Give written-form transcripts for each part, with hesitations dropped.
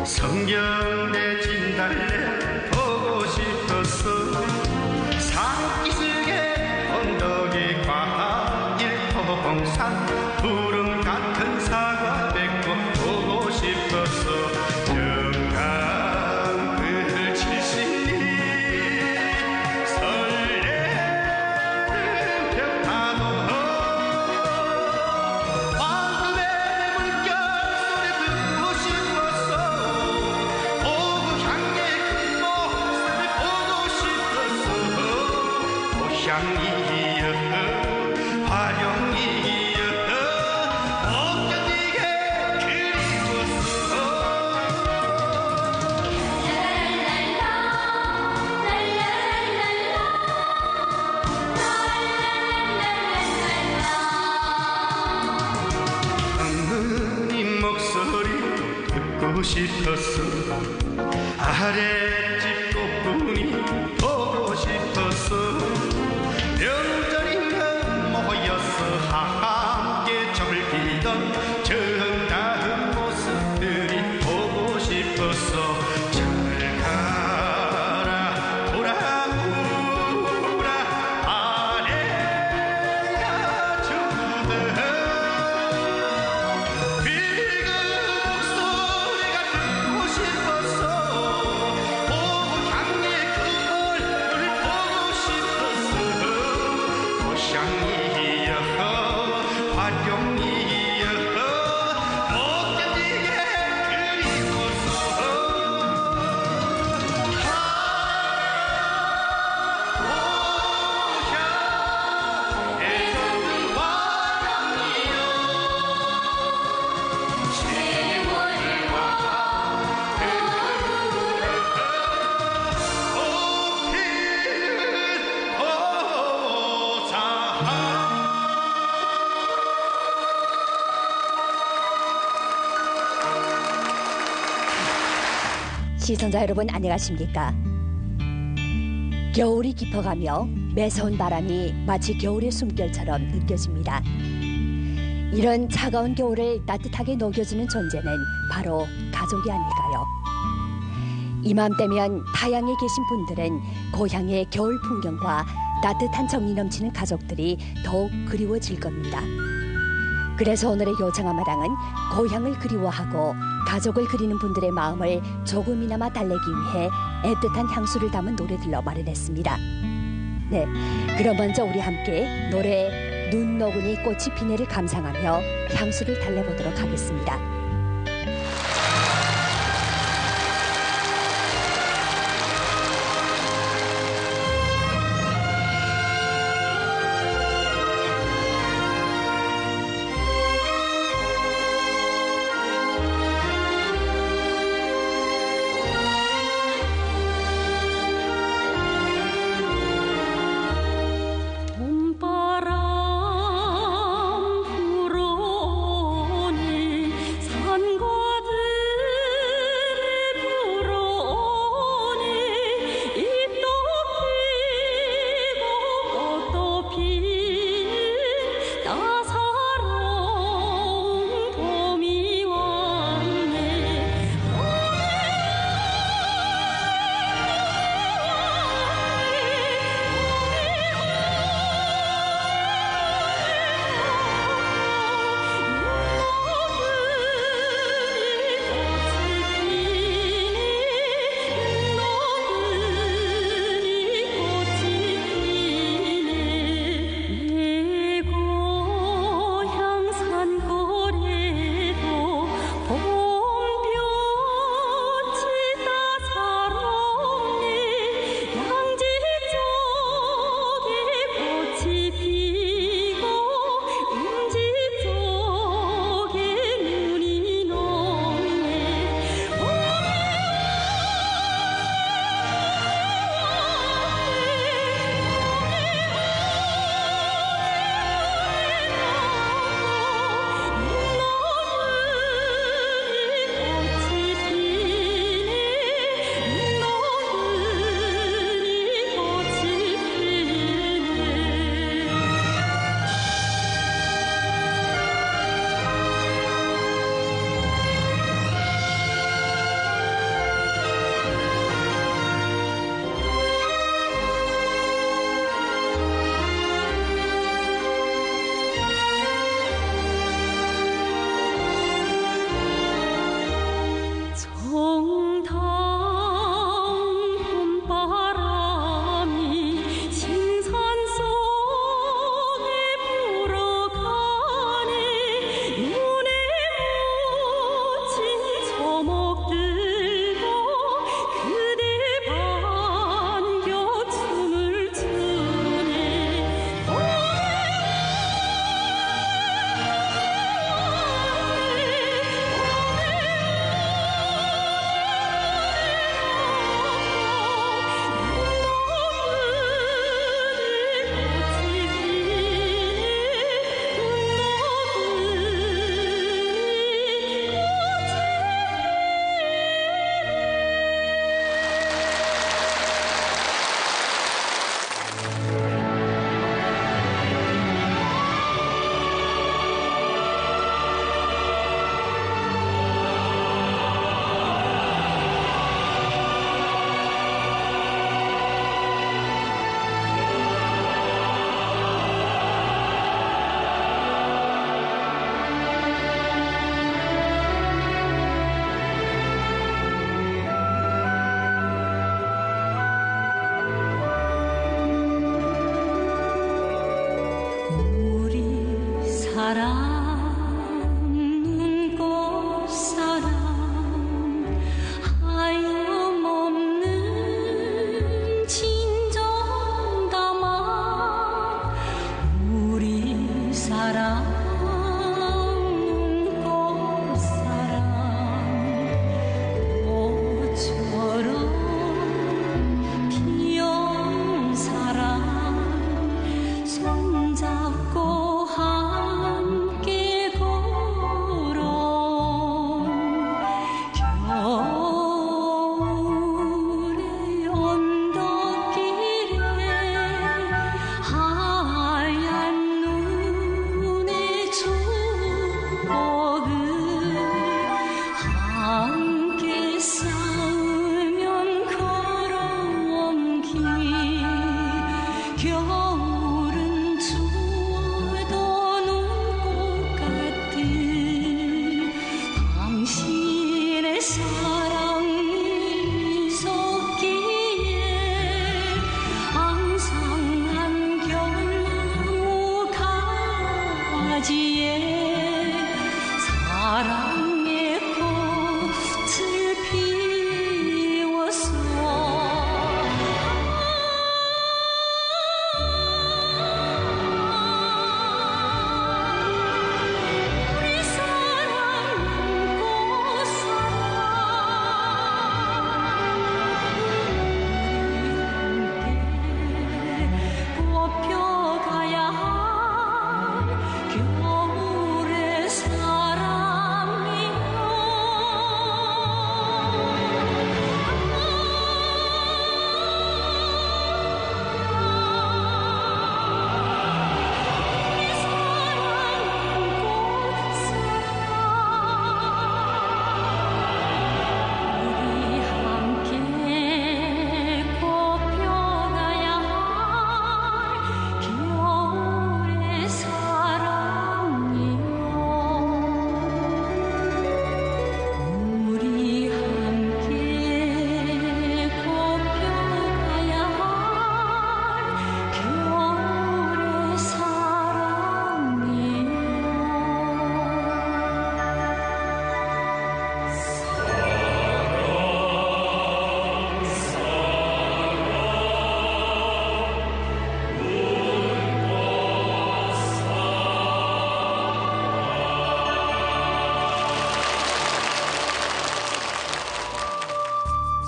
성경대 진달래 보고 싶었어. 산기슭에 언덕에 과일 통산 구름 같은 사과 백꽃 보고 싶었어. 영감 글 70리 설레는 벽타도 황금의 물결 소리 듣고 싶었어. 오향의 큰 목소리 보고 싶었어. 오향이여 화룡이여 못 견디게 그리웠어. 어머니 목소리 듣고 싶었어. 아랫집 꽃분이 보고 싶었어. 명절이면 모여서 함께 점을 피던 정다운 모습들이 보고 싶었어. 잘 가라 돌아오라 아내가 주던 비극 목소리가 듣고 싶었어. 오향의 그 얼굴을 보고 싶었어. 오향이여 화룡이여 못 견디게 그리웠어. 오향에서는 화룡이여 세월을 와 시청자 여러분 안녕하십니까? 겨울이 깊어가며 매서운 바람이 마치 겨울의 숨결처럼 느껴집니다. 이런 차가운 겨울을 따뜻하게 녹여주는 존재는 바로 가족이 아닐까요? 이맘때면 타향에 계신 분들은 고향의 겨울 풍경과 따뜻한 정이 넘치는 가족들이 더욱 그리워질 겁니다. 그래서 오늘의 요정아마당은 고향을 그리워하고 가족을 그리는 분들의 마음을 조금이나마 달래기 위해 애틋한 향수를 담은 노래들로 마련했습니다. 네, 그럼 먼저 우리 함께 노래 눈 녹으니 꽃이 피네를 감상하며 향수를 달래보도록 하겠습니다. 봄바람 불어오니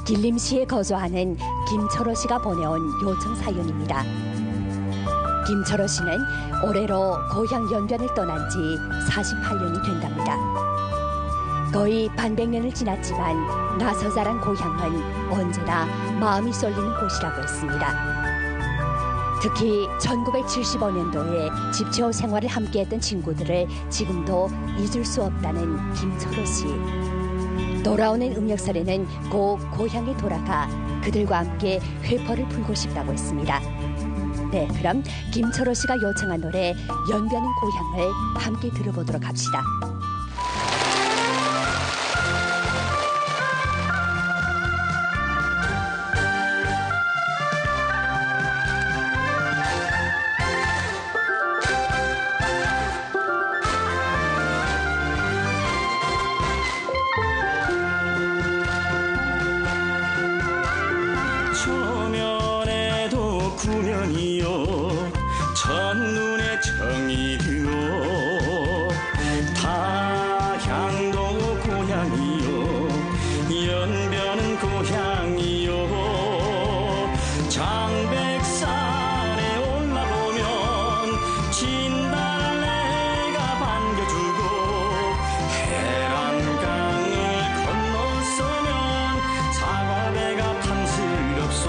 길림시에 거주하는 김철호 씨가 보내온 요청 사연입니다. 김철호 씨는 올해로 고향 연변을 떠난 지 48년이 된답니다. 거의 반백년을 지났지만 나서 자란 고향은 언제나 마음이 쏠리는 곳이라고 했습니다. 특히 1975년도에 집채호 생활을 함께했던 친구들을 지금도 잊을 수 없다는 김철호 씨. 돌아오는 음력설에는 꼭 고향에 돌아가 그들과 함께 회포를 풀고 싶다고 했습니다. 네, 그럼 김철호 씨가 요청한 노래 연변은 고향을 함께 들어보도록 합시다. 초면에도 구면이요 첫눈에 정이 드어 타향도 고향이요 연변은 고향이요 장백산에 올라보면 진달래가 반겨주고 해란강을 건너서면 사과배가 탐스럽소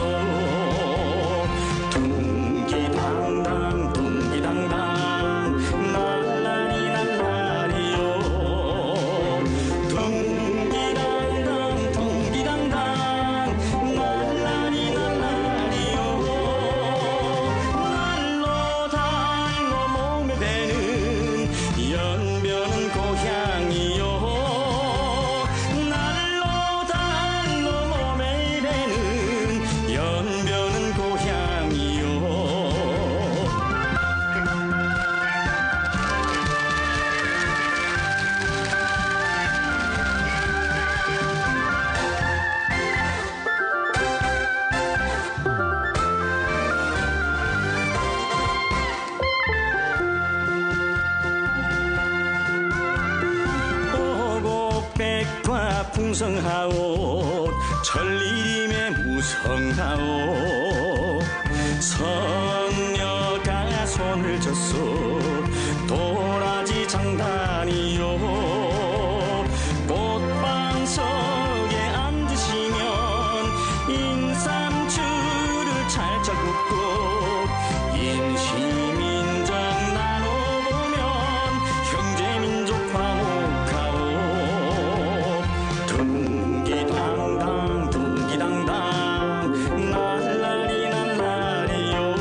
둥기당당 둥기당당 날라리 날라리요 둥기당당 둥기당당 날라리 날라리요 날로 달로 몸에 배는 연변은 고향이요 날로 달로 몸에 배는 연변은 고향이요 오곡백과 풍성하오 천리림의 무성하오 선녀가 손을 졌소 도라지 장단이요 꽃방석에 앉으시면 인삼주를 찰짝 굽고 인시민정 나눠보면 형제민족 화목하오 둥기당당 둥기당당 날라리 날라리요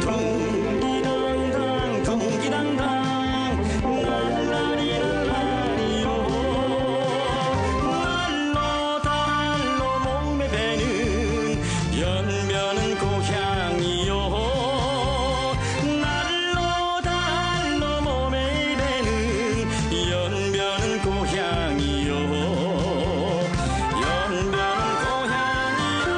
둥기당당 둥기당당 날라리 날라리요 날로 달로 몸에 배는 연변은 고향이요 날로 달로 몸에 배는 연변은 고향이요 연변은 고향이요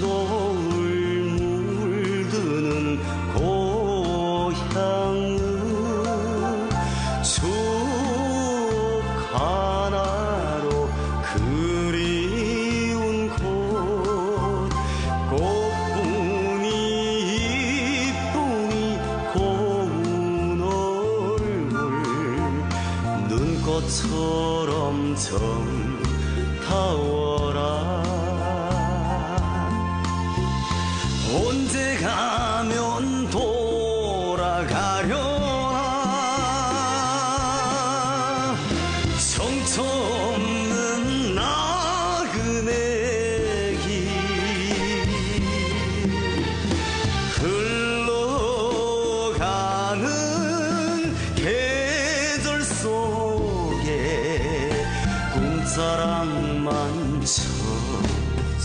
꽃노을 물드는 고향은 숲 하나로 그리운 곳 꽃뿐이 이뿐이 고운 얼굴 눈꽃처럼 정타워라 언제 가면 돌아가려나 정처 없는 나그네 길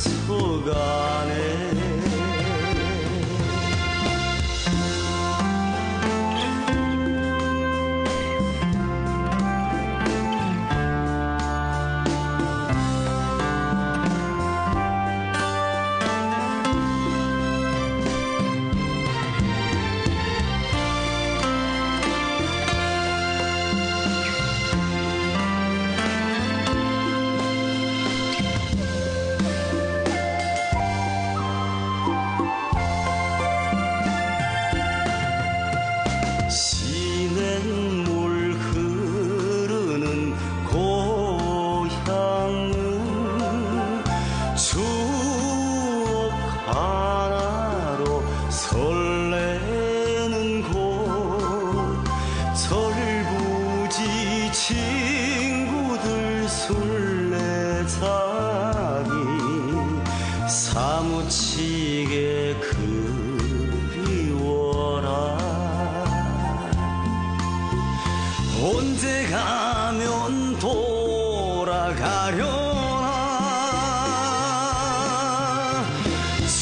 멈춰가네. 시냇물 흐르는 고향은 추억 하나로 설레는 곳. 절부지 친구들 술래잡이 사무치게 그리워라. 언제 가면 돌아가려나.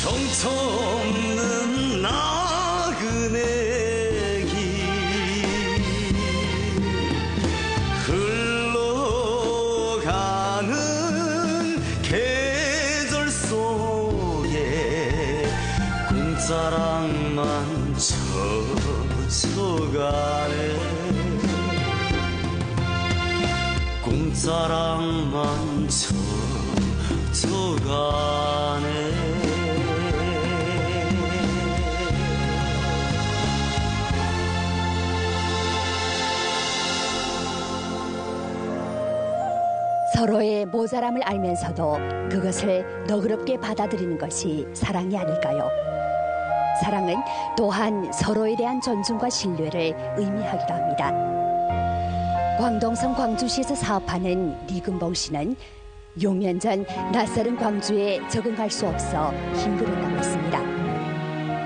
정처 없는 나그네 길 흘러가는 계절 속에 꿈자락만 젖어가네. 꿈자락만 젖어가네. 서로의 모자람을 알면서도 그것을 너그럽게 받아들이는 것이 사랑이 아닐까요? 사랑은 또한 서로에 대한 존중과 신뢰를 의미하기도 합니다. 광동성 광주시에서 사업하는 리금봉 씨는 6년 전 낯설은 광주에 적응할 수 없어 힘들었다고 했습니다.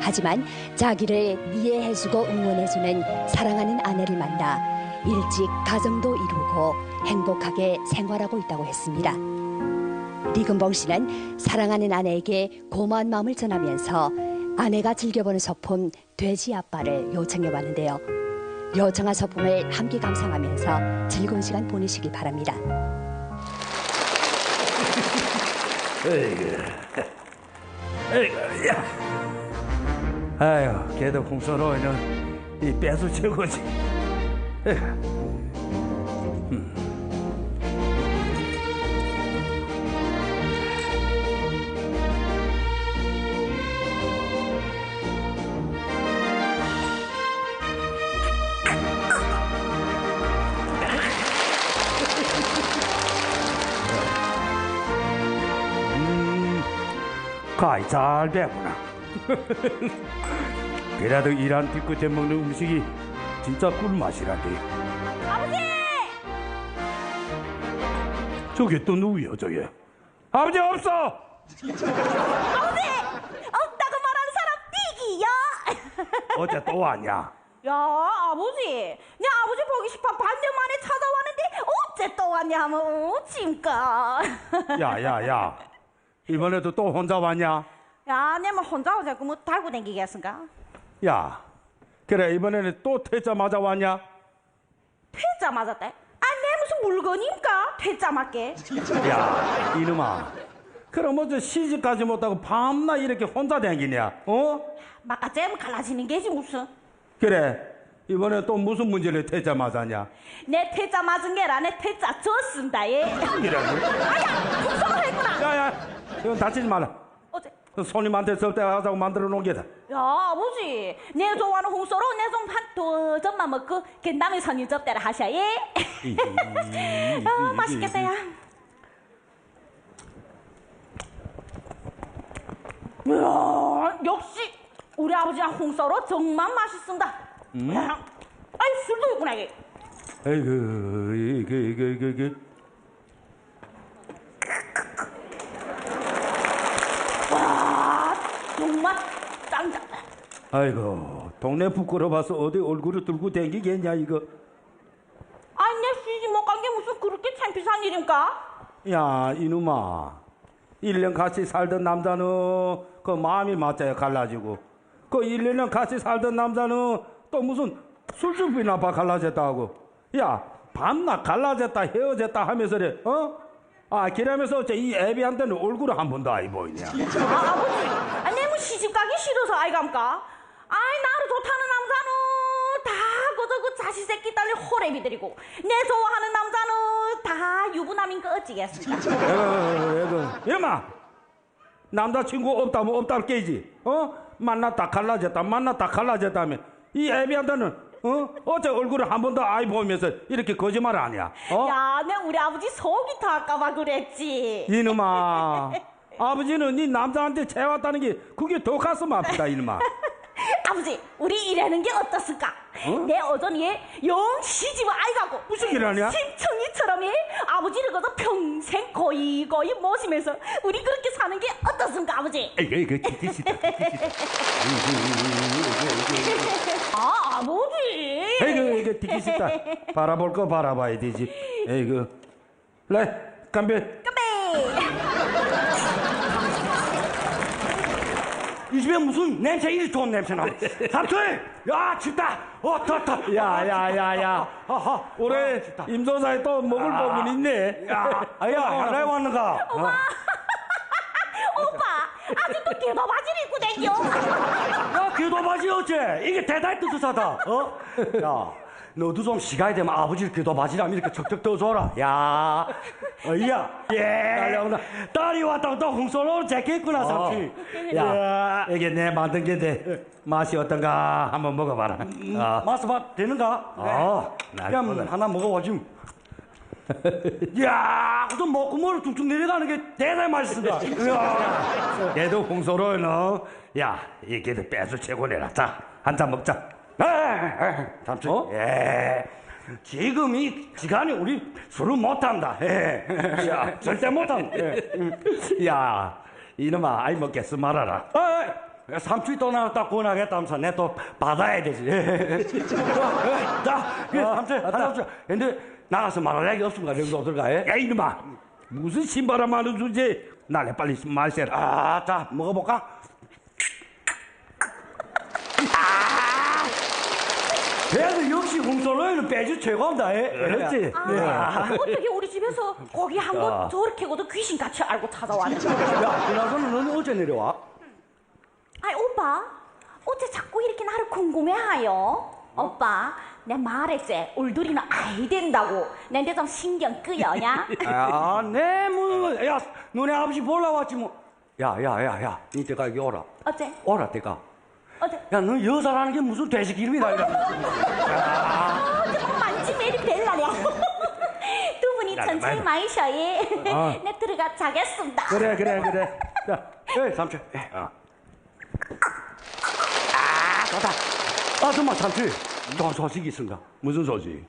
하지만 자기를 이해해주고 응원해주는 사랑하는 아내를 만나 일찍 가정도 이루고 행복하게 생활하고 있다고 했습니다. 리금봉 씨는 사랑하는 아내에게 고마운 마음을 전하면서 아내가 즐겨보는 소품 돼지 아빠를 요청해봤는데요. 요청한 소품을 함께 감상하면서 즐거운 시간 보내시기 바랍니다. 에이구, 야. 아유, 걔도 홍선호에는 이 빼수 최고지. 가이 잘 됐구나. 그래도 이란 뒤끝에 먹는 음식이 진짜 꿀맛이란데. 아버지! 저게 또 누구야 저게? 아버지 없어! 아버지! 없다고 말하는 사람 삐기야! 어제 또 왔냐? 야 아버지 내 아버지 보기 싶어 반년 만에 찾아왔는데 어째 또 왔냐 하면 어찌입니까? 야야야, 이번에도 또 혼자 왔냐? 야 내뭐 혼자 오자고 뭐 달고 댕기겠습니까? 야, 그래 이번에는 또 퇴짜 맞아 왔냐? 퇴짜 맞았대? 아 내 무슨 물건입니까? 퇴짜 맞게. 야 이놈아, 그럼 어제 시집가지 못하고 밤낮 이렇게 혼자 댕기냐? 어? 막아째면 갈라지는 게지 무슨. 그래 이번에 또 무슨 문제를 퇴짜 맞았냐? 내 퇴짜 맞은 게라 내 퇴짜 줬습니다. 예. 이라고? 아야 풍성을 했구나. 야야, 이건 다치지 말라. 어째? 손님한테 접대하자고 만들어 놓은 게다. 야 아버지 내 좋아하는 홍소로 내 좀 한 도전만 먹고 겐담이 선임 접대를 하셔. 예. 아 맛있겠다 야. 이야, 역시 우리 아버지랑 홍소로 정말 맛있습니다. 아이 술도 있구나 이게. 아이고 이게 와 정말 짱짱. 아이고 동네 부끄러워서 어디 얼굴을 들고 댕기겠냐 이거. 아니 내 시집 못 간 게 무슨 그렇게 창피한 일입니까? 야 이놈아, 1년 같이 살던 남자는 그 마음이 맞아야 갈라지고 그 1년 같이 살던 남자는 또 무슨 술주비나 봐 갈라졌다고. 야 밤낮 갈라졌다 헤어졌다 하면서래 그러면서 이 애비한테는 얼굴을 한 번도 안 보이냐. 아버지, 내 뭐 시집 가기 싫어서 아이감까? 나를 좋다는 남자는 다 그저 그 자식 새끼 딸린 호래비들이고 내 좋아하는 남자는 다 유부남인 거 어찌겠습니까? 이놈아 남자친구 없다면 없다고 깨지. 만났다 갈라졌다 만났다 갈라졌다며 이 애비한테는 어째 얼굴을 한 번도 안 보면서 이렇게 거짓말을 하냐. 야, 내 우리 아버지 속이 타까봐 그랬지. 이놈아 아버지는 네 남자한테 채웠다는 게 그게 더 가슴 아프다 이놈아. 아버지, 우리 일하는 게 어떻습니까? 내 어전이 영 시집을 아이가고 무슨 일 하냐? 심청이처럼 아버지를 거저 평생 거이거이 모시면서 우리 그렇게 사는 게 어떻습니까, 아버지? 이거 티키시다. 아버지. 이거 티키시다. 바라볼 거 바라봐야 되지. 이거 래 건배. 건배. 이 집에 무슨 냄새 이리 좋은 냄새나. 삼촌, 야 춥다. 덥다. 야야야야. 올해 임소사에 또 먹을 부분 있네. 야, 하나에 왔는가? 오빠, 아직도 개도 바지를 입고 다녀. 야, 귀도바지 어째? 이게 대단히 뜨뜻하다. 야, 너도 좀 시간이 되면 아버지를 귀도바지라면 이렇게 척척 떠줘라. 야, 딸려온다. 딸이 왔다고 또 홍소로 재겠구나, 삼촌. 야, 이게 내 만든 게인데 맛이 어떤가 한번 먹어봐라. 맛 되는가? 날 먹어라. 하나 먹어보지. 야, 그좀 먹고 머리 뚝뚝 내려가는 게 대단히 맛있습니다. 얘도 홍소로는 야, 이게 빼서 최고래라. 자, 한 잔 먹자. 삼촌. 지금 이 시간에 우리 술을 못한다. 야, 절대 못한다. 야, 이놈아, 아이 먹겠어 말아라. 삼촌이 또 나왔다 구원하겠다면서 내 또 받아야 되지. 자, 삼촌 하나 줘. 근데 나가서 말할 얘기 없습니까? 여기서 어떨까? 야, 이놈아, 무슨 신바람 하는 주제? 날래 빨리 마셔라. 자, 먹어볼까? 그래도 역시 홍소로에는 빼주 최고입니다. 그렇지? 어떻게 우리 집에서 고기 한 번 저렇게 고도 귀신같이 알고 찾아왔는지. 야, 그나저나 너는 어째 내려와? 오빠, 어째 자꾸 이렇게 나를 궁금해하여? 오빠, 내 말했지. 울돌이는 아이 된다고. 내한테 좀 신경 끄여냐? 야, 너네 아버지 보러 왔지 뭐. 야, 이때가 여기 오라. 어째? 오라, 때가. 어째? 야, 너 여자라는 게 무슨 돼지 기름이다. 좀 만지 매리 벨라냐? 두 분이 천천히 마이셔. 내 들어가 자겠습니다. 그래. 자, 삼촌. 좋다. 정말 삼촌. 좋은 소식이 있습니다. 무슨 소식?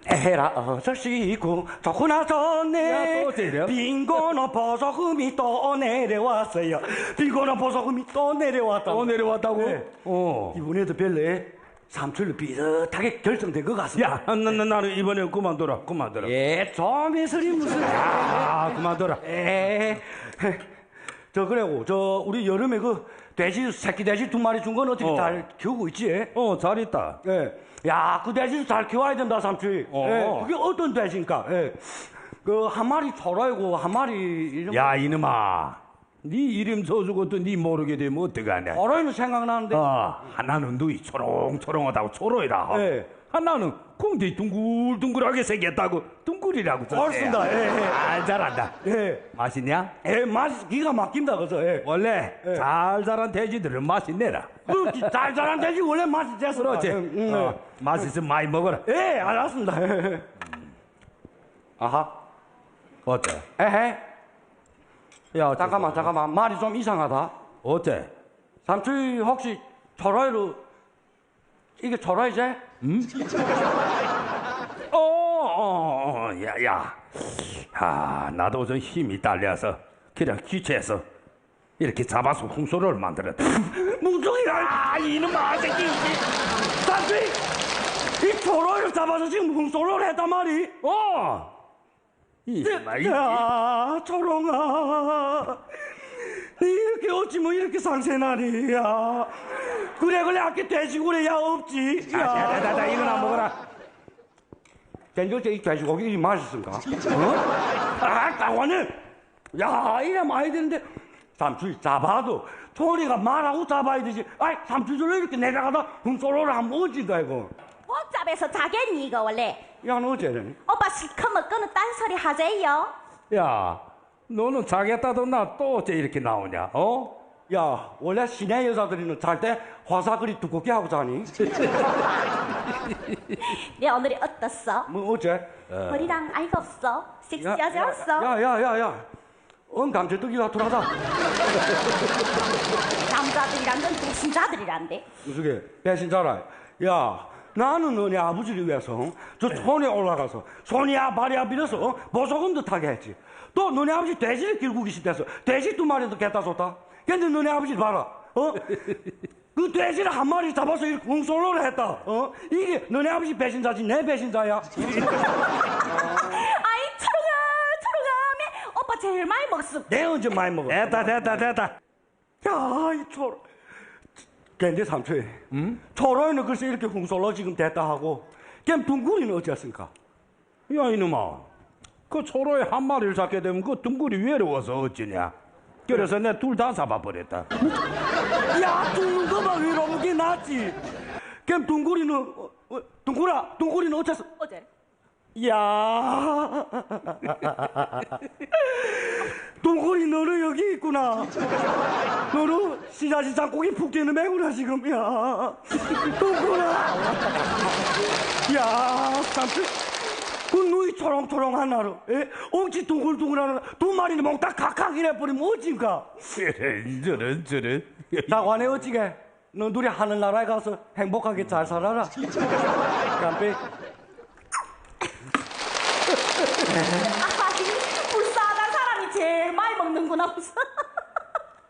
에라 어서 쉬고 좋고 나서네. 야, 또 어째요? 빈곤한 보석금이 또 내려왔어요. 빈곤한 보석금이 또 내려왔다. 또 내려왔다고? 네. 이번에도 별내 삼촌로 비슷하게 결정된 것 같습니다. 야, 나는 이번에 그만둬라. 좀 해설이 무슨. 그만둬라. 그래고 우리 여름에 그 새끼 돼지 2마리 준 건 어떻게 잘 키우고 있지? 잘 있다. 야, 그 돼지도 잘 키워야 된다, 삼촌. 그게 어떤 돼지입니까? 그 한 마리 초라이고 한 마리 이런. 야, 이놈아, 네 이름 써주고 또 네 모르게 되면 어떡하냐? 초라이는 생각나는데. 하나는 눈이 초롱초롱하다고 초로이라. 하나는 공대 둥글둥글하게 생겼다고 둥글이라고 썼어요. 맞습니다. 잘한다. 맛있냐? 맛이 기가 막힌다, 그래서. 원래 잘 자란 돼지들은 맛이 내라. 잘 자란 돼지 원래 맛이 됐어. 그렇지. 맛있으면 많이 먹어라. 알았습니다. 아하. 어때? 야, 잠깐만. 말이 좀 이상하다. 어때? 삼촌 혹시 초라이로 이게 초라이지? 야. 나도 좀 힘이 딸려서 그냥 귀체해서 이렇게 잡아서 홍소를 만들었다. 뭉뚱이라 이놈아 새끼. 삼촌 이 초라이를 잡아서 지금 홍소를 했단 말이? 야, 초롱아. 니 이렇게 어찌 뭐 이렇게 상세나니, 야. 그래, 아까 돼지고래, 야, 없지. 야, 이거나 먹어라. 된장째 이 돼지고기 이 맛있습니까? 따관해. 야, 이래 많이 되는데. 삼촌이 잡아도 초리가 말하고 잡아야 되지. 아이, 삼촌들로 이렇게 내려가다 훔소로를 하면 어찌가, 이거. 복잡해서 자겠니 이거 원래? 야, 너 어째니? 오빠 실컷 먹고는 딴소리 하재요. 야, 너는 자겠다도 나 또 어째 이렇게 나오냐? 어? 야, 원래 시내 여자들이는 잘 때 화사그리 두껍게 하고 자니? 내 오늘이 어떻어? 뭐 어째? 머리랑 알고 없어? 섹시하지 않았어? 야. 감자떡이가 돌아다. 남자들이란 건 배신자들이란데. 무슨 게 배신자라. 야, 나는 너네 아버지를 위해서 저 손에 올라가서 손이야 발이야 빌어서 보석금도 타게 했지. 또 너네 아버지 돼지를 길고 계시대서 돼지 2마리도 갖다 줬다. 근데 너네 아버지 봐라. 그 돼지를 한 마리 잡아서 이렇게 웅솔로를 했다. 이게 너네 아버지 배신자지 내 배신자야. 아이 초롱아 오빠 제일 많이 먹었어. 내가 언제 많이 먹어? 됐다. 야, 이 초로. 근데 삼촌, 초로에는 글쎄 이렇게 웅솔로 지금 됐다 하고, 그럼 둥구리는 어찌했습니까? 야, 이놈아. 그 초로에 한 마리를 잡게 되면 그 둥글이 외로워서 어찌냐? 그래서 내 둘 다 잡아버렸다. 야, 죽는 거만 외로운 게 낫지. 그럼 둥구리는, 둥구리는 어째서? 어제 야, 둥구리 너는 여기 있구나. 너는 시자지 장고기 푹 뛰는 매구나 지금. 야, 둥구라. 야, 삼촌. 그 눈이 초롱초롱한 나로, 엉치 둥글둥글하는 2마리는 몽딱 각각 이래버리면 어찌인가? 저런. 나관에 어찌게? 너 둘이 하늘나라에 가서 행복하게 잘 살아라. 깜빼. 불쌍한 사람이 제일 많이 먹는구나 무슨.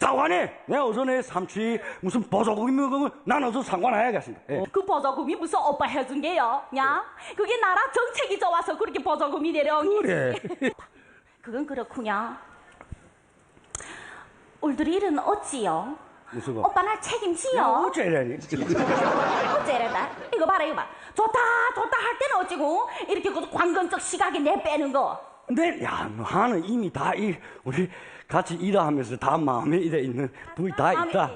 나관에 내가 어서 내 삼촌이 무슨 버섯고기 먹으면 난 어서 상관 안 해야겠습니다. 그 버저금이 무슨 오빠 해준 게요? 야, 그게 나라 정책이 좋아서 그렇게 버저금이 내려온 게. 그래. 그건 그렇구냐. 올들이 일은 어찌요? 무슨 거? 오빠 날 책임지요? 어째래니? 어째래다? 이거 봐라. 좋다 할 때는 어찌고 이렇게 그 관건적 시각에 내 빼는 거. 근데 야, 너 하는 이미 다 우리 같이 일하면서 다 마음에 이래 있는 부위 다 있다.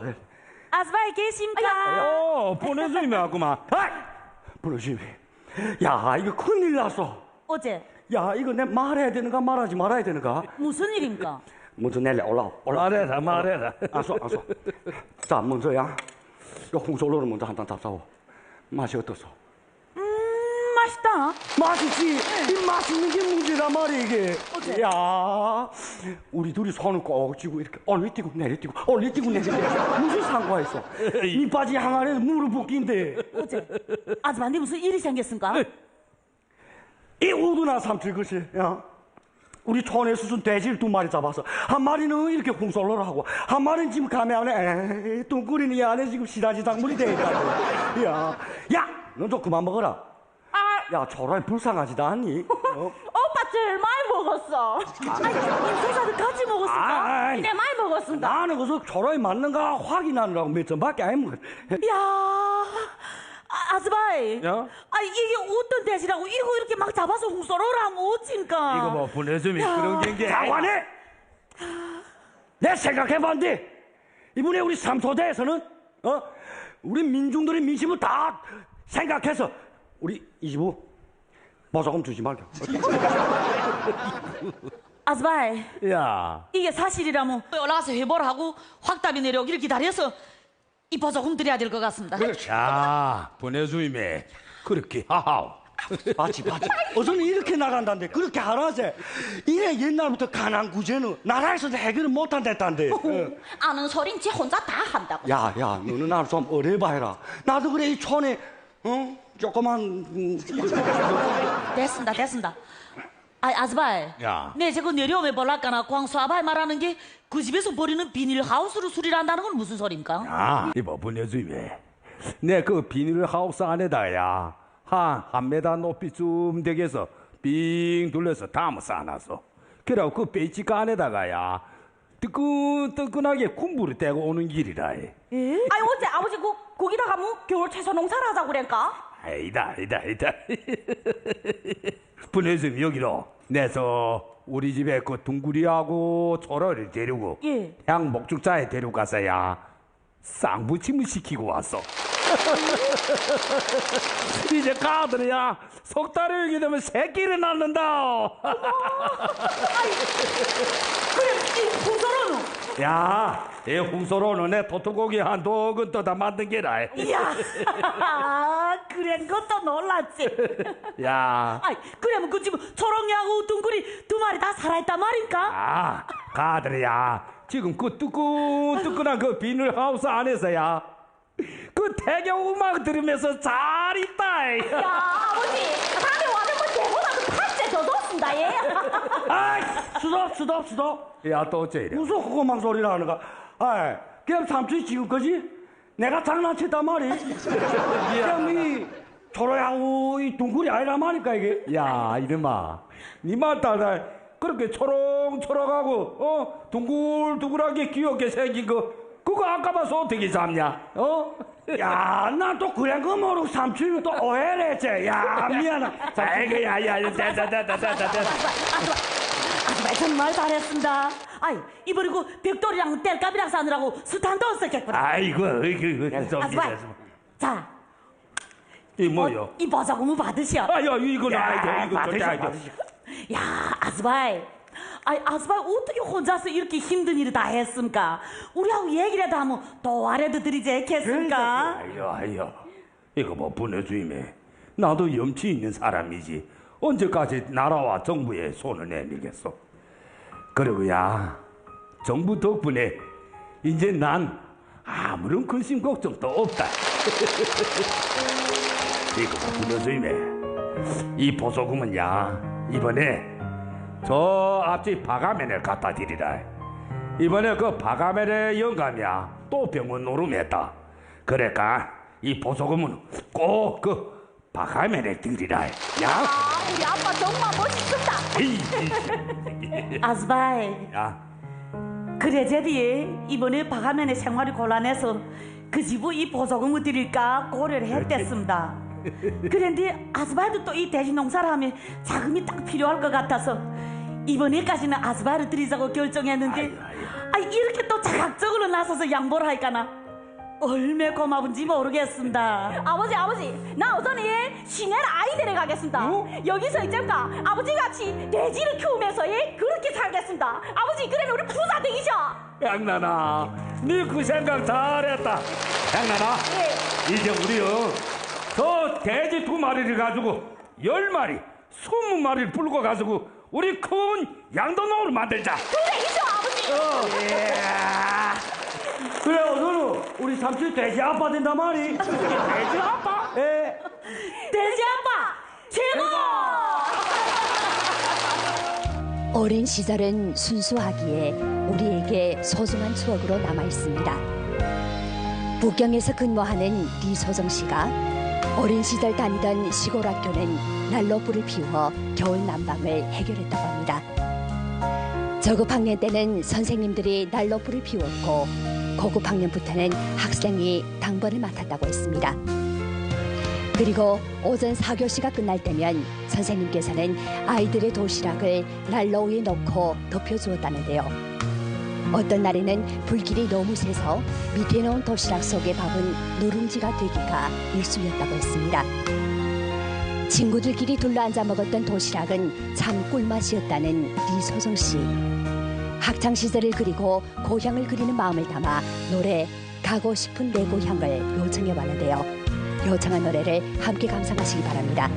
아스바이 계십니까? 보내주임이 왔구만. 아이! 부르심이. 야, 이거 큰일 났어. 어제 야, 이거 내 말해야 되는가 말하지 말아야 되는가? 무슨 일입니까? 먼저 내려 올라. 말해라. 알았어. 자, 먼저야. 요 홍솔로를 먼저 한 잔 잡사오. 맛이 어떻소? 맛있다. 맛있지. 이 맛있는 게 문제란 말이야 이게. 어째? 야, 우리 둘이 손을 꼭 쥐고 이렇게 올리뛰고 내리뛰고 무슨 상관이 있어? 이 바지 항아리에 무릎 붓기인데. 어제 아줌마님 무슨 일이 생겼습니까? 이 우두나 삼칠 것이. 야, 우리 촌에 수순 돼지를 2마리 잡아서 한 마리는 이렇게 홍솔로를 하고 한 마리는 지금 감에 안에 뚱꾸리는 이 안에 지금 시다지 작물이 돼 있다. 야, 너 좀 그만 먹어라. 야, 초라이 불쌍하지도 않니? 오빠 제일 많이 먹었어. 인생사도 같이 먹었습니다. 아이. 내 많이 먹었습니다. 나는 그래서 초라이 맞는가 확인하느라고 몇 점밖에 안 먹어. 야, 아스바이. 야? 이게 어떤 대시라고 이거 이렇게 막 잡아서 홍소로를 하면 어찌니까. 이거 뭐 보내주임이 야. 그런 게. 장관에 내 생각해봤는데 이번에 우리 삼소대에서는 우리 민중들의 민심을 다 생각해서 우리 이집우 보조금 주지 말자. 아스바이. 야. 이게 사실이라면 올라가서 회보를 하고 확답이 내려오기를 기다려서 이 보조금 드려야 될 것 같습니다. 자, 보내주임이 그렇게 하하오. 맞지. 어서는 이렇게 나간다는데 그렇게 하라세. 이래 옛날부터 가난 구제는 나라에서도 해결을 못한댔단데. 아는 소린 지 혼자 다 한다고. 야, 너는 나를 좀 어려봐 해라. 나도 그래 이 촌에 조그만 됐습니다. 아스바이. 야. 네, 제가 내려오면 볼락가나 광수아바이 말하는 게 그 집에서 버리는 비닐하우스로 수리를 한다는 건 무슨 소리입니까? 이거 보내주임이. 내 그 비닐하우스 안에다야 한 1m 높이쯤 되게 해서 빙 둘러서 담아 싸놨어. 그래고 그 배지가 안에다가야 뜨끈뜨끈하게 군부를 떼고 오는 길이라. 아니 어째 아버지 거기다가 뭐 겨울 채소 농사를 하자고 그랬까? 아니다. 분해서 여기로 내서 우리 집에 그 둥구리하고 초로를 데리고 예. 향 목축자에 데려가서야 쌍부침을 시키고 왔어. 이제 가들이야 석 달이 오게 되면 새끼를 낳는다. 그래 이 풍선은? 야, 이 홍소로는 내 토토고기 한 도근 떠다 만든 게라. 이야 그래 그것도 놀랐지. 야, 아이 그러면 그 지금 초롱이하고 둥그리 두 마리 다 살아있단 말인가? 가들이야 지금 그 뜨끈뜨끈한 그 비닐하우스 안에서야 그 태경 음악 들으면서 잘 있다. 야 아버지 다음에 와는 뭐 대보다도 팔째 더 뒀습니다 예. 아이, 수도. 야, 또 어째 이래? 무슨 헛구망 소리를 하는가? 아이, 그럼 삼촌이 지금까지 내가 장난쳤단 말이. 그럼 이 초로하고 이 둥글이 아니란 말이니까 이게. 야, 이놈아, 니만 따라 그렇게 초록초록하고 둥글둥글하게 귀엽게 생긴 그거 아까 봐서 어떻게 잡냐? 야, 난 또 그런 거 모르고 삼촌이 또 오해를 했지. 야, 미안하다. 아이고, 야, 됐다. 아줌마 정말 잘했습니다. 아이 이번에 그 벽돌이랑 뗄감이랑 사느라고 스탄도 썼겠구나. 아이고, 좀 아줌마 자 이 뭐요? 이 보자금을 받으시오. 야, 이거 이거 야 아스바이 아스바이 어떻게 혼자서 이렇게 힘든 일을 다 했습니까? 우리하고 얘기라도 하면 도와라도 드리지 않겠습니까? 아유, 이거 뭐 분해주임에 나도 염치 있는 사람이지 언제까지 나라와 정부에 손을 내밀겠어. 그리고야 정부 덕분에 이제 난 아무런 근심 걱정도 없다. 이거 뭐 분해주임에 이 보조금은야 이번에 저 앞집 바가면을 갖다 드리라. 이번에 그 바가면의 영감이야 또 병원 노름했다. 그러니까 이 보조금은 꼭 그 바가면에 드리라. 야, 우리 아빠 정말 멋있습니다. 아스바이 야, 그래 제디 이번에 박하면의 생활이 곤란해서 그 집에 이 보조금을 드릴까 고려를 했댔습니다. 그런데 아스바이도 또 이 돼지 농사를 하면 자금이 딱 필요할 것 같아서 이번에까지는 아스바이를 드리자고 결정했는데 이렇게 또 자각적으로 나서서 양보를 하니까나 얼마나 고마운지 모르겠습니다. 아버지 나 우선 시내를 아이 데려가겠습니다. 여기서 있잖까 아버지같이 돼지를 키우면서 그렇게 살겠습니다. 아버지 그러면 우리 부자 되기죠. 양나나, 네 그 생각 잘했다. 양나나, 이제 우리요 저 돼지 2마리를 가지고 10마리, 20마리를 불고 가지고 우리 큰 양도농을 만들자. 그래이죠 아버지. 그래, 너는 우리 삼촌 돼지 아빠 된단 말이. 돼지 아빠? 예. 돼지 아빠 최고! 어린 시절은 순수하기에 우리에게 소중한 추억으로 남아 있습니다. 북경에서 근무하는 리소정 씨가 어린 시절 다니던 시골 학교는 난로 불을 피워 겨울 난방을 해결했다고 합니다. 저급 학년 때는 선생님들이 난로 불을 피웠고 고급 학년부터는 학생이 당번을 맡았다고 했습니다. 그리고 오전 4교시가 끝날 때면 선생님께서는 아이들의 도시락을 난로 위에 넣고 덮여주었다는데요. 어떤 날에는 불길이 너무 세서 밑에 놓은 도시락 속의 밥은 누룽지가 되기가 일쑤였다고 했습니다. 친구들끼리 둘러앉아 먹었던 도시락은 참 꿀맛이었다는 리소정 씨. 학창시절을 그리고 고향을 그리는 마음을 담아 노래 가고 싶은 내 고향을 요청해 왔는데요. 요청한 노래를 함께 감상하시기 바랍니다.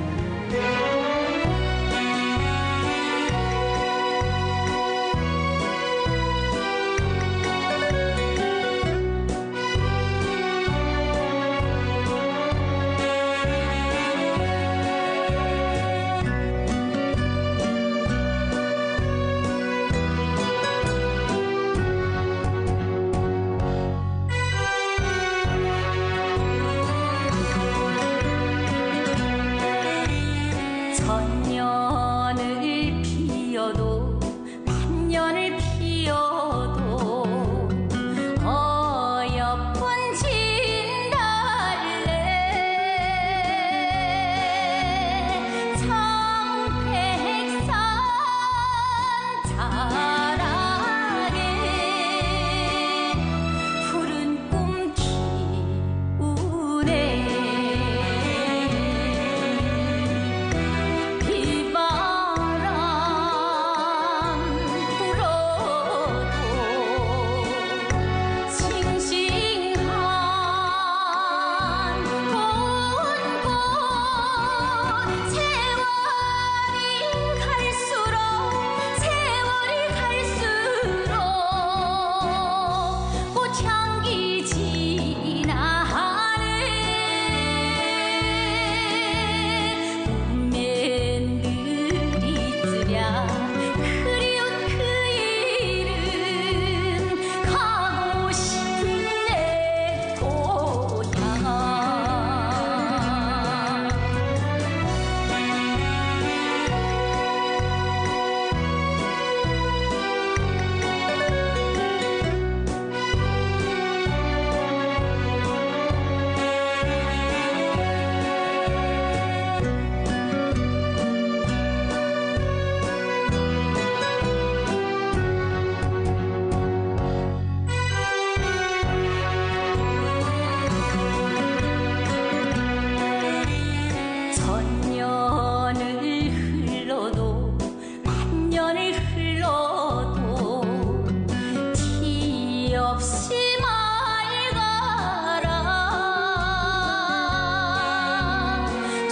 없이 맑아라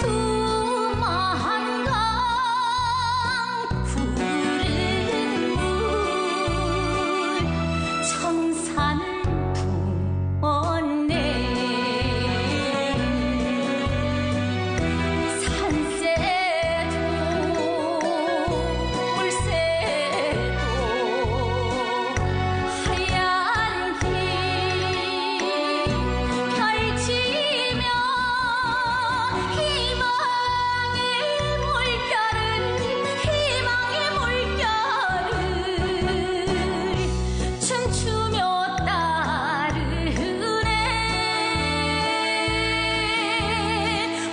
두만강 푸른 물 청산을 부었네 산새도 물새도 하얀 길 펼치며 희망의 물결을 춤추며 따르네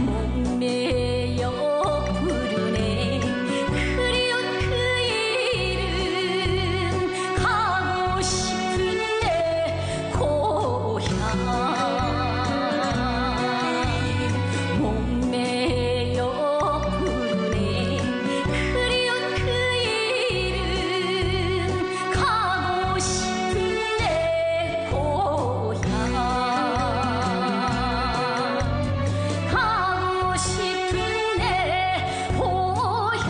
목매여 부르네 그리운 그 이름 가고 싶은 내 고향 목매여 부르네 그리운 그 이름 가고 싶은 내 고향 가고 싶은 내 고향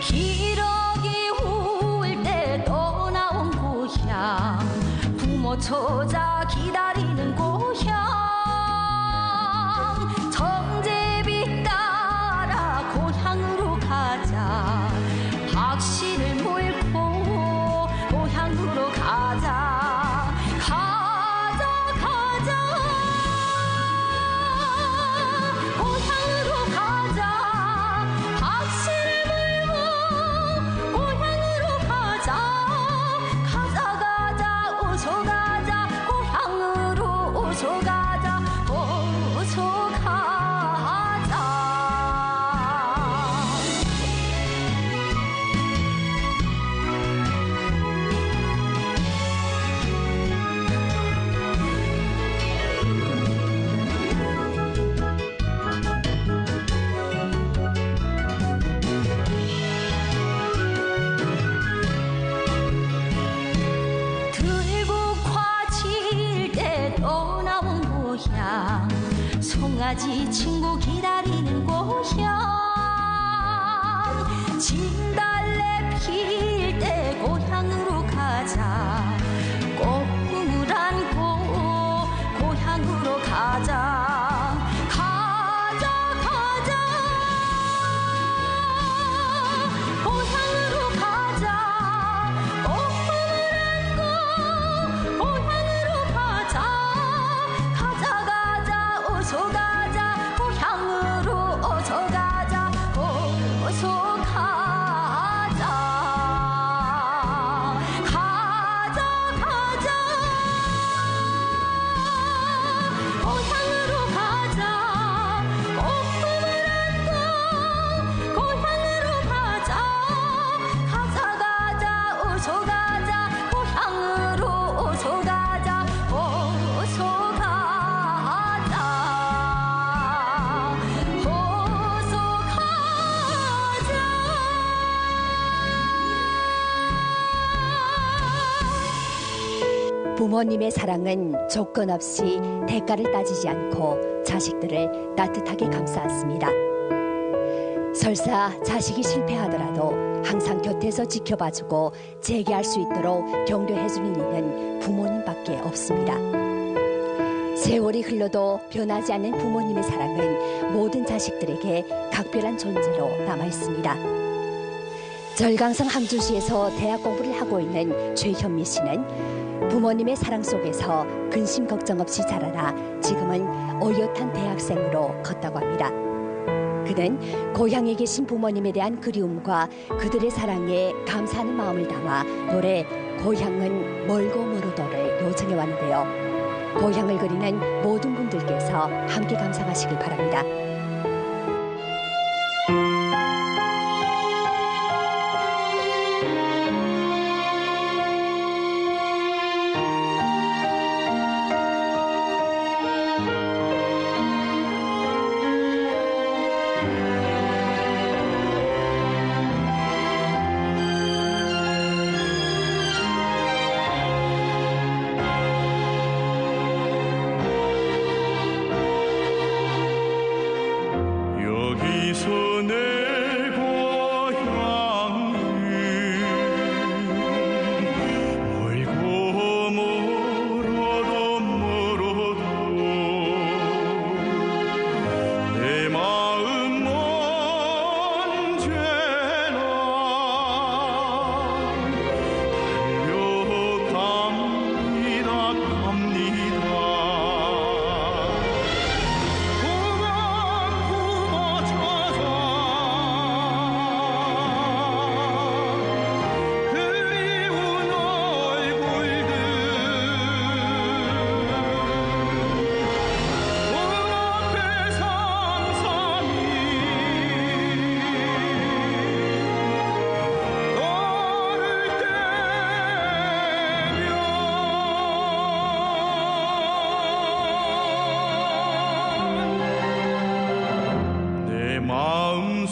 기러기 우울 때 떠나온 고향 부모 초자 기다리는 고향 정제비 따라 고향으로 가자 박씨를 몰고 고향으로 가자 가자 가자 고향으로 가자 박씨를 물고 고향으로 가자 가자 가자 어서 가자 고향으로 어서 가자 어서 가자 들국화 칠 때 떠나온 고향 송아지 친구 기다리는 고향 진달래 필 때 고향으로 가자 꽃꿈을 안고 고향으로 가자 가자 가자 고향으로 가자 꽃꿈을 안고 고향으로 가자 가자 가자 어서 가자 고향으로 어서 가자 어서 가자 가자 가자 고향으로 가자 꽃꿈을 안고 고향으로 가자 가자 가자 어서 가자 고향으로 어서 가자 어서 가자 어서 가자 부모님의 사랑은 조건 없이 대가를 따지지 않고 자식들을 따뜻하게 감싸 안습니다. 설사 자식이 실패하더라도 항상 곁에서 지켜봐주고 재기할 수 있도록 격려해주는 이는 부모님밖에 없습니다. 세월이 흘러도 변하지 않는 부모님의 사랑은 모든 자식들에게 각별한 존재로 남아있습니다. 절강성 항주시에서 대학 공부를 하고 있는 최현미 씨는 부모님의 사랑 속에서 근심 걱정 없이 자라나 지금은 어엿한 대학생으로 컸다고 합니다. 그는 고향에 계신 부모님에 대한 그리움과 그들의 사랑에 감사하는 마음을 담아 노래 고향은 멀고 멀어도를 요청해 왔는데요. 고향을 그리는 모든 분들께서 함께 감상하시길 바랍니다.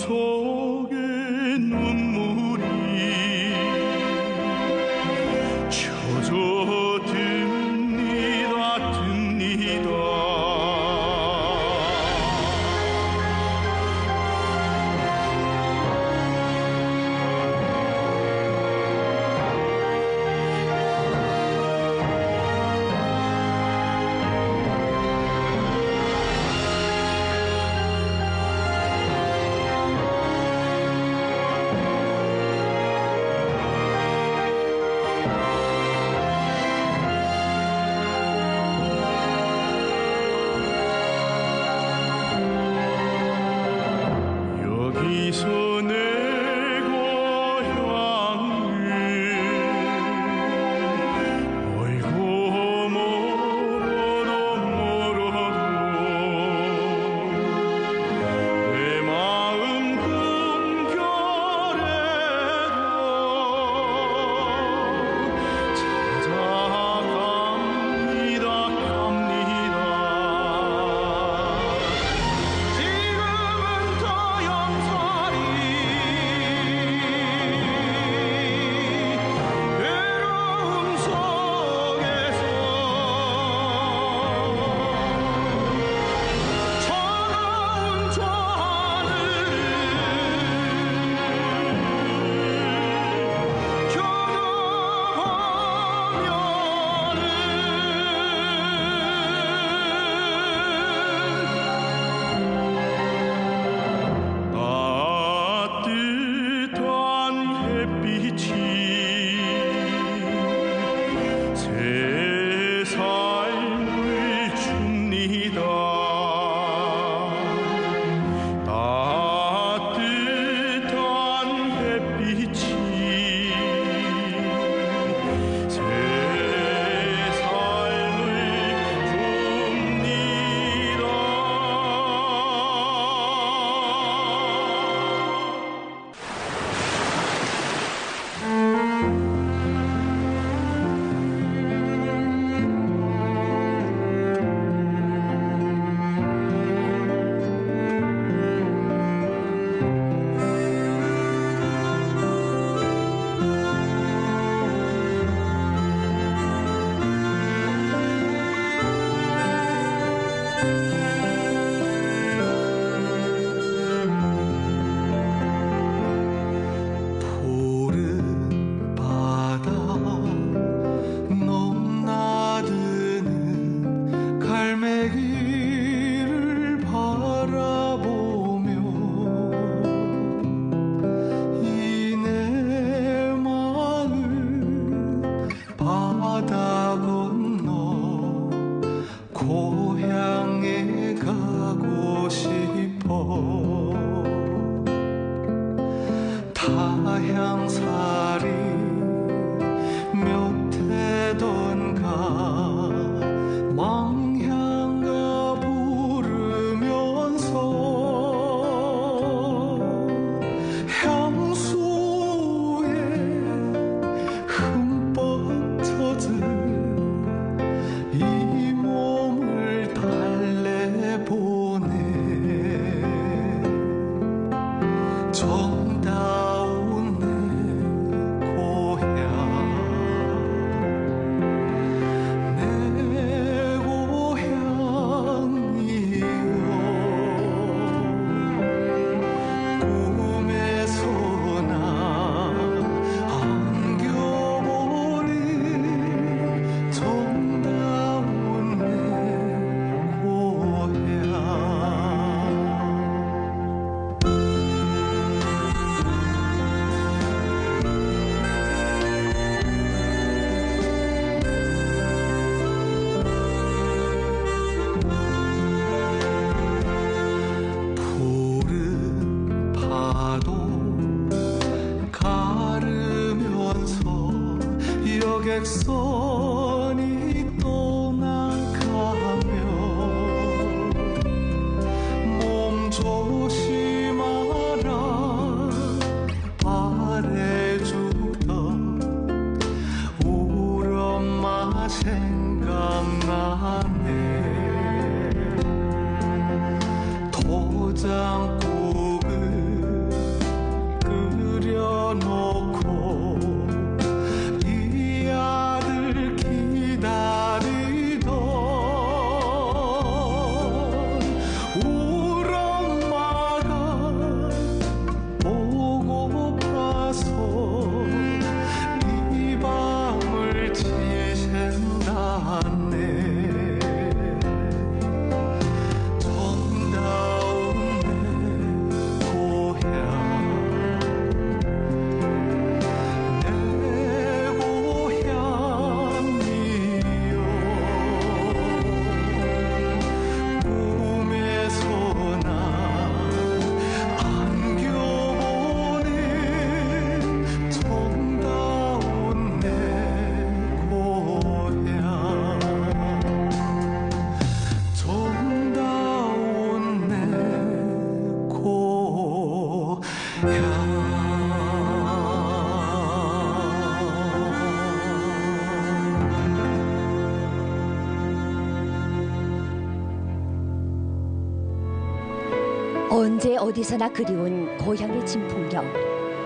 속에 눈물이 젖어듭니다 듭니다. 여기서 내 고향을 멀고 멀어도 내 마음 꿈결에도 찾아갑니다 갑니다. 지금은 더 영살이 외로움 속에서 차가운 저 따뜻한 햇빛이 새 삶을 줍니다. 따뜻한 햇빛이 새 삶을 줍니다. 푸른 바다 넘나드는 갈매기를 바라보며 이 내 마음 바다 건너 고향에 가고 싶어. 타향살이 몇 해던가 망향가 부르면서 향수에 흠뻑 젖은 이 몸을 달래보네. 정다운 내 고향 내 고향이요. 꿈에서 나 안겨보는 정다운 내 고향. 푸른 파도 가르면서 여객선이 떠나가며 몸 조심하라 말해주던 우리 엄마 생각나네. 도장국을 언제 어디서나 그리운 고향의 진풍경,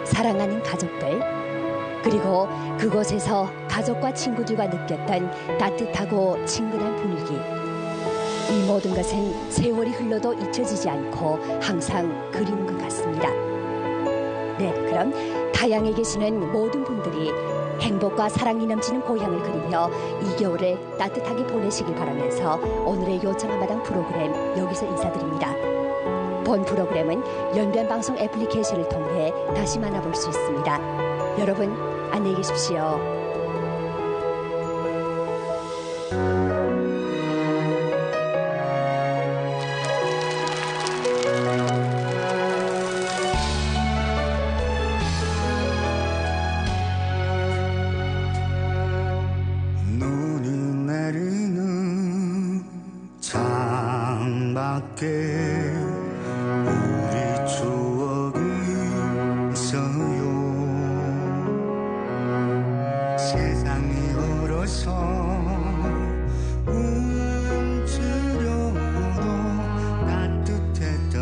사랑하는 가족들, 그리고 그곳에서 가족과 친구들과 느꼈던 따뜻하고 친근한 분위기. 이 모든 것은 세월이 흘러도 잊혀지지 않고 항상 그리운 것 같습니다. 네, 그럼 타양에 계시는 모든 분들이 행복과 사랑이 넘치는 고향을 그리며 이 겨울을 따뜻하게 보내시길 바라면서 오늘의 요청한마당 프로그램 여기서 인사드립니다. 본 프로그램은 연변방송 애플리케이션을 통해 다시 만나볼 수 있습니다. 여러분 안녕히 계십시오. 눈이 내리는 창밖에 우리 추억이 있어요. 세상이 얼어서 움츠려도 따뜻했던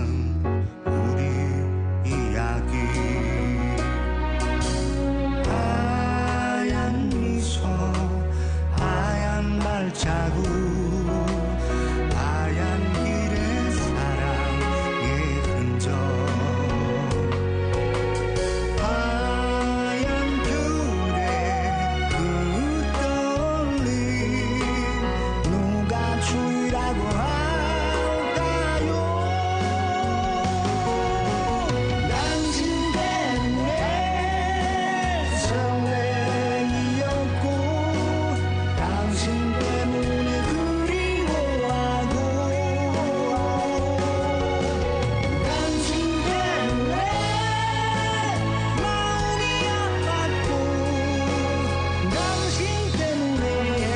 우리 이야기. 하얀 미소 하얀 발자국 하얀 길의 사랑의 흔적 하얀 귤의 그 떨림 누가 주라고 할까요? 당신 때문에 설레이었고 당신 때문에 그리워하고 당신 때문에 마음이 아팠고 당신 때문에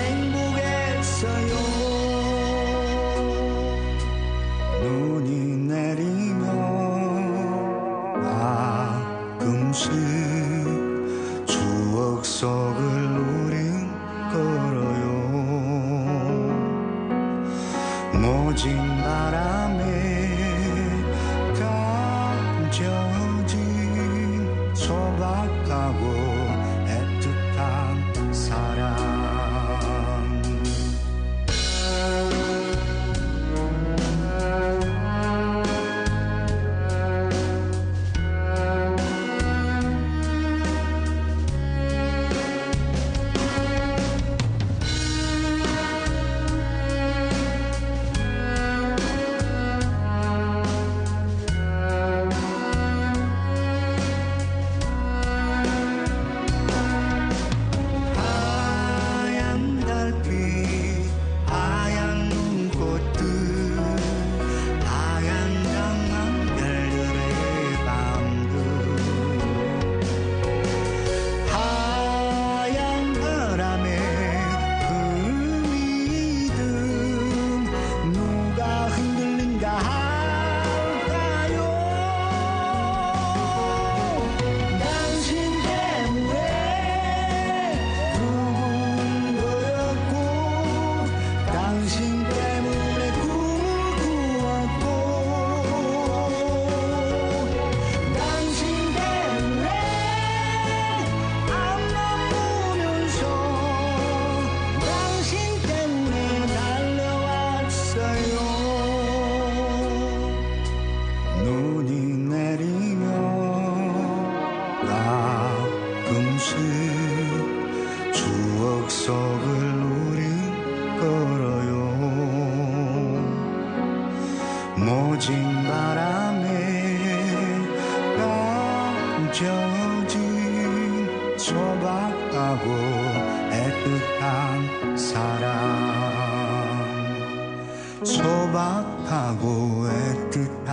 행복했어요. 눈이 내리면 가끔씩 추억 속을 우린 걸어요. 모진 바람에 감춰진 소박하고 애틋한 사랑. 하얀 달빛 하얀 눈꽃들 하얀 장난별들의 밤들 하얀 바람에 그 믿음 누가 흔들린가 할까요? 당신 때문에 붉은 거였고 당신 때문에 꿈을 꾸었고 당신 때문에 앞만 보면서 당신 때문에 달려왔어요. 눈이 내리면 가끔씩 추억 속을 우린 걸어요. 모진 바람에 감춰진 소박하고 애틋한 사랑. 소박하고 애틋한